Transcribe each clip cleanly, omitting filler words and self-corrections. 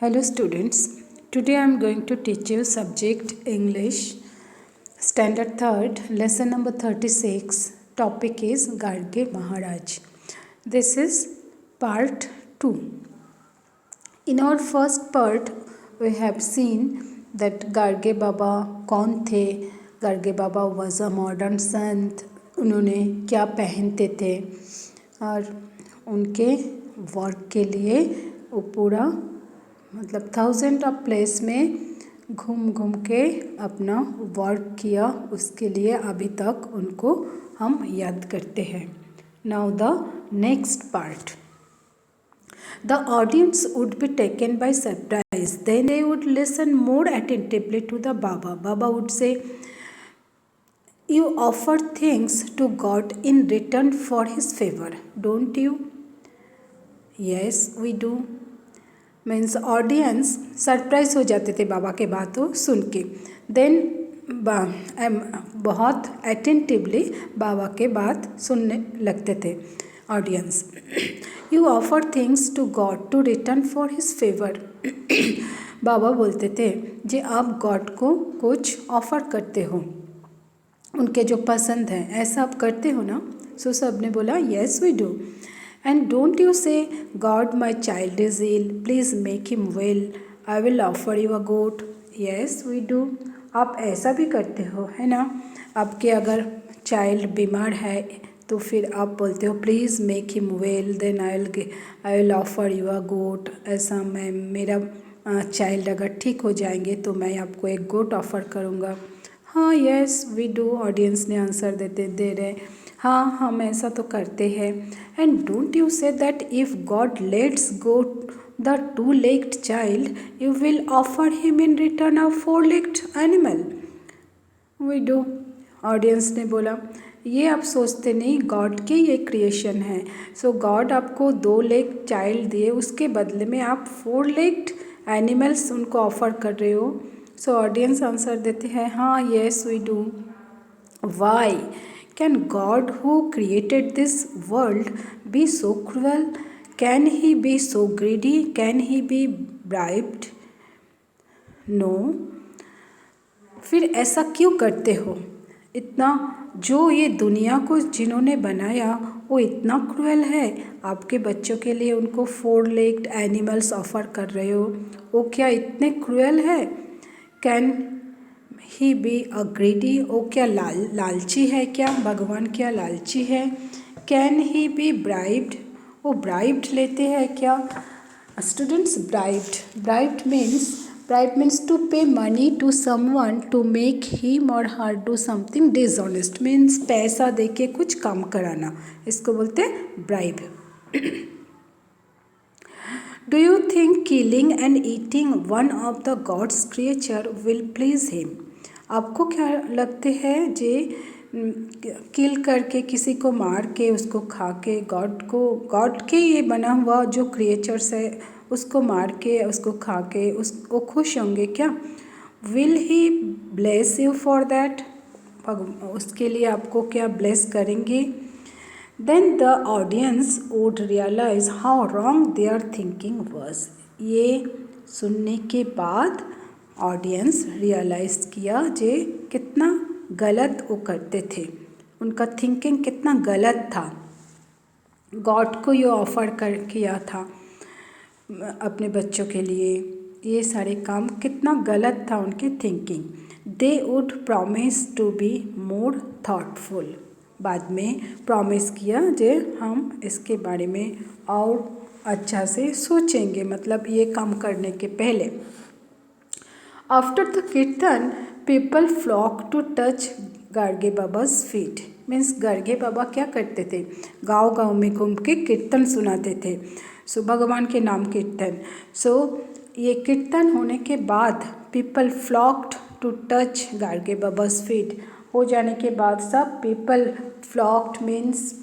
Hello students, today I am going to teach you subject English, standard 3rd, lesson number 36, topic is Garge Maharaj. This is part 2. In our first part, we have seen that Garge Baba कौन थे. Garge Baba was a modern sant. उन्होंने क्या पहनते थे और उनके work के लिए वो पूरा मतलब 1000 ऑफ प्लेस में घूम घूम के अपना वर्क किया, उसके लिए अभी तक उनको हम याद करते हैं. Now the next part. The audience would be taken by surprise. Then they would listen more attentively to the baba. Baba would say, you offer things to God in return for his favour, don't you? Yes we do. Means audience surprise हो जाते थे बाबा के बातों सुन के. Then बहुत attentively बाबा के बात सुनने लगते थे audience. You offer things to god to return for his favour. Baba बोलते थे जे आप गॉड को कुछ ऑफर करते हो, उनके जो पसंद है ऐसा आप करते हो ना. सो सब ने बोला yes we do. And don't you say, God, my child is ill, please make him well, I will offer you a goat. Yes, we do. आप ऐसा भी करते हो, है ना. आपके अगर चाइल्ड बीमार है तो फिर आप बोलते हो please make him well, then I will offer you a goat. ऐसा मैं मेरा चाइल्ड अगर ठीक हो जाएंगे तो मैं आपको एक गोट ऑफ़र करूँगा. हाँ यस वी डू. ऑडियंस ने आंसर दे रहे हाँ हम ऐसा तो करते हैं. And don't you say that if God lets go the 2-legged child you will offer him in return a 4-legged animal. We do. Audience ने बोला ये आप सोचते नहीं, गॉड के ये क्रिएशन है. सो गॉड आपको 2-legged चाइल्ड दिए, उसके बदले में आप 4-legged एनिमल्स उनको ऑफर कर रहे हो. सो ऑडियंस आंसर देते हैं हाँ yes we do. Why can God who created this world be so cruel? Can he be so greedy? Can he be bribed? No. फिर ऐसा क्यों करते हो? इतना जो ये दुनिया को जिन्होंने बनाया वो इतना क्रूअल है, आपके बच्चों के लिए उनको 4-legged एनिमल्स ऑफ़र कर रहे हो, वो क्या इतने क्रूअल है? Can he be a greedy, वो क्या लालची है क्या? भगवान क्या लालची है? कैन ही बी ब्राइब्ड, वो ब्राइब्ड लेते हैं क्या? Students, bribed means to pay money to someone to make him और her do something dishonest. Means पैसा दे के कुछ काम कराना, इसको बोलते हैं bribe. Do you think killing and eating one of the god's creature will please him? आपको क्या लगते हैं जे किल करके किसी को मार के उसको खा के गॉड के ये बना हुआ जो क्रिएचर्स है उसको मार के उसको खा के वो खुश होंगे क्या? Will he bless you for that? उसके लिए आपको क्या ब्लेस करेंगे? Then the audience would realise how wrong their thinking was. ये सुनने के बाद ऑडियंस रियलाइज किया जे कितना गलत वो करते थे, उनका थिंकिंग कितना गलत था. गॉड को ये ऑफ़र किया था अपने बच्चों के लिए, ये सारे काम कितना गलत था उनकी thinking. They would promise to be more thoughtful. बाद में प्रॉमिस किया जे हम इसके बारे में और अच्छा से सोचेंगे, मतलब ये काम करने के पहले. आफ्टर द कीर्तन पीपल फ्लॉक टू टच गार्गे बाबाज फीट. मीन्स गार्गे बाबा क्या करते थे, गांव में घूम के कीर्तन सुनाते थे. सो भगवान के नाम कीर्तन. सो ये कीर्तन होने के बाद पीपल फ्लॉक्ड टू टच गार्गे बाबाज फीट. हो जाने के बाद सब people flocked means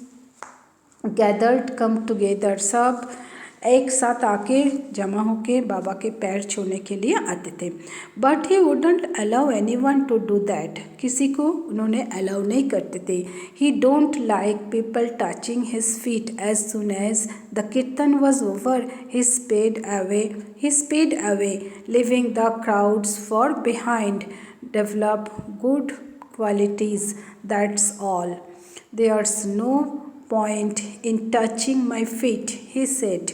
gathered, come together, सब एक साथ आके जमा होके बाबा के पैर छूने के लिए आते थे। But he wouldn't allow anyone to do that, किसी को उन्होंने अलाउ नहीं करते थे। He don't like people touching his feet. As soon as the kirtan was over he sped away leaving the crowds for behind. Develop good qualities, that's all. There's no point in touching my feet, he said.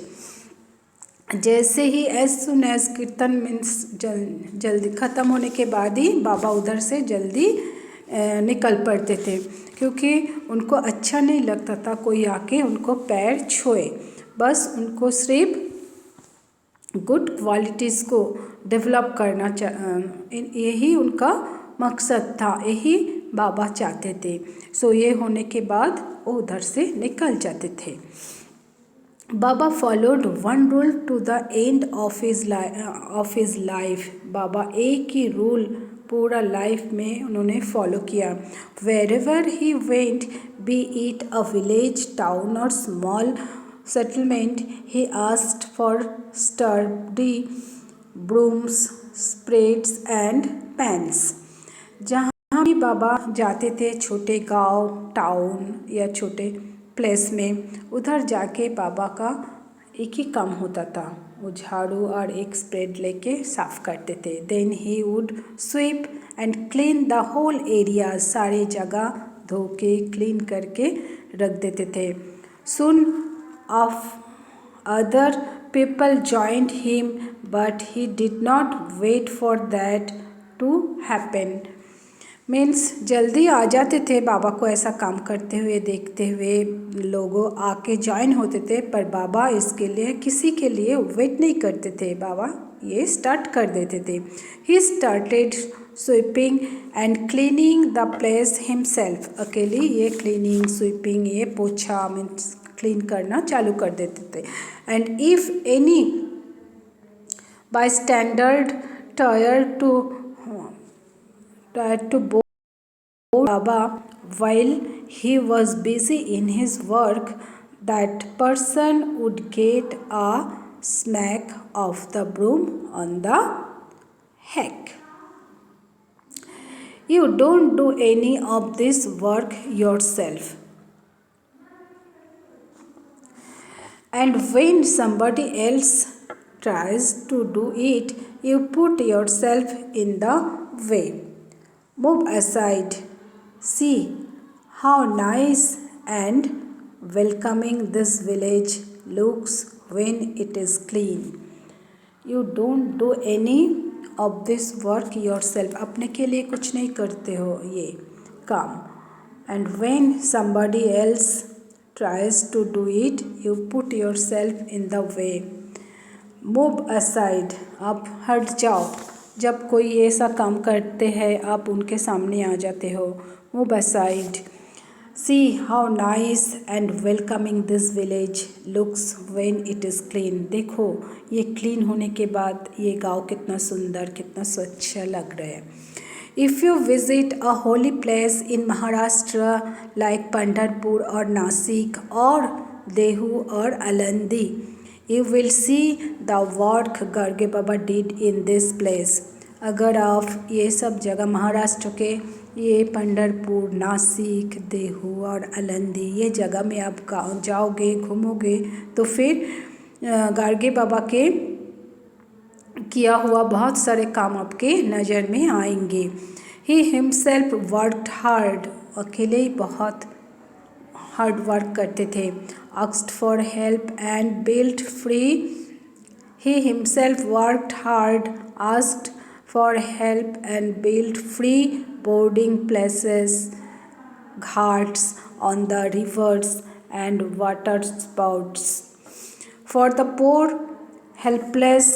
जैसे ही as soon as कीर्तन means जल्दी ख़त्म होने के बाद ही बाबा उधर से जल्दी निकल पड़ते थे, क्योंकि उनको अच्छा नहीं लगता था कोई आके उनको पैर छुए। बस उनको सिर्फ गुड क्वालिटीज़ को डेवलप करना यही उनका मकसद था, यही बाबा चाहते थे। सो ये होने के बाद वो उधर से निकल जाते थे। Baba followed one rule to the end of his life. Baba एक ही रूल पूरा लाइफ में उन्होंने फॉलो किया। Wherever he went, be it a village, town और small settlement, he asked for sturdy brooms, spades and pans. जहाँ भी बाबा जाते थे, छोटे गांव, टाउन या छोटे प्लेस में, उधर जाके बाबा का एक ही काम होता था, वो झाड़ू और एक स्प्रेड लेके साफ करते थे। Then he would sweep and clean the whole area, सारे जगह धो के क्लीन करके रख देते थे। सुन of other people joined him, but he did not wait for that to happen. Means जल्दी आ जाते थे बाबा को ऐसा काम करते हुए देखते हुए, लोगों आके ज्वाइन होते थे, पर बाबा इसके लिए किसी के लिए वेट नहीं करते थे, बाबा ये स्टार्ट कर देते थे। He started sweeping and cleaning the place himself, अकेली ये क्लीनिंग स्वीपिंग ये पोछा मीन्स क्लीन करना चालू कर देते थे। And if any by standard tier two board Baba while he was busy in his work, that person would get a smack of the broom on the head. You don't do any of this work yourself. And when somebody else tries to do it, you put yourself in the way. Move aside. See how nice and welcoming this village looks when it is clean. You don't do any of this work yourself. अपने के लिए कुछ नहीं करते हो ये काम. And when somebody else tries to do it, you put yourself in the way. Move aside. आप हट जाओ. जब कोई ऐसा काम करते हैं आप उनके सामने आ जाते हो. Move aside. See how nice and welcoming this village looks when it is clean. देखो ये क्लीन होने के बाद ये गांव कितना सुंदर कितना स्वच्छ लग रहा है. If you visit a holy place in Maharashtra like Pandharpur or Nasik or Dehu or Alandi, you will see the work Garge Baba did in this place. अगर आप ये सब जगह महाराष्ट्र के ये पंढरपुर, नासिक, देहू और अलंदी ये जगह में आप जाओगे घूमोगे तो फिर गार्गे बाबा के किया हुआ बहुत सारे काम आपके नज़र में आएंगे. ही हिमसेल्फ वर्कड हार्ड, अकेले ही बहुत हार्ड वर्क करते थे. Asked for help and built free. He himself worked hard, asked for help and built free boarding places, ghats on the rivers and water spouts. For the poor, helpless,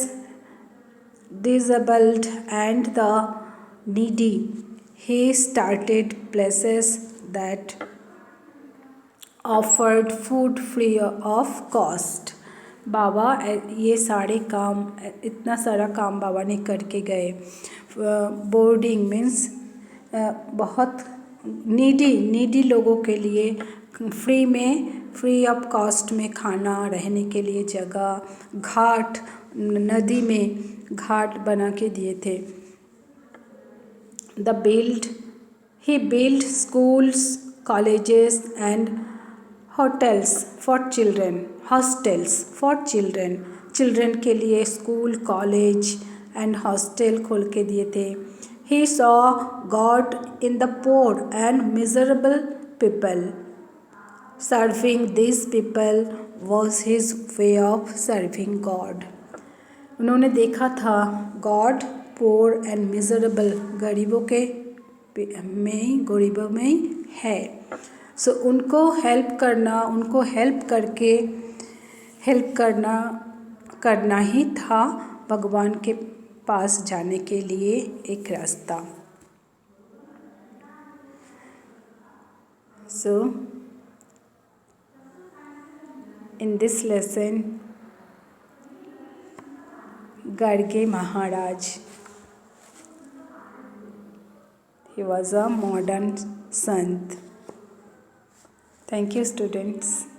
disabled and the needy, he started places that offered food free of cost. बाबा ये सारे काम इतना सारा काम बाबा ने करके गए. Boarding means बहुत नीडी लोगों के लिए फ्री में फ्री ऑफ कॉस्ट में खाना, रहने के लिए जगह, घाट, नदी में घाट बना के दिए थे। He built schools, colleges and hostels for children. Children के लिए स्कूल, कॉलेज एंड हॉस्टल खोल के दिए थे। He saw God in the poor and miserable people. Serving these people was his way of serving God. उन्होंने देखा था God pour and miserable, गरीबों में ही है। सो उनको हेल्प करना ही था भगवान के पास जाने के लिए एक रास्ता। So in this lesson Garge Maharaj, he was a modern sant. Thank you, students.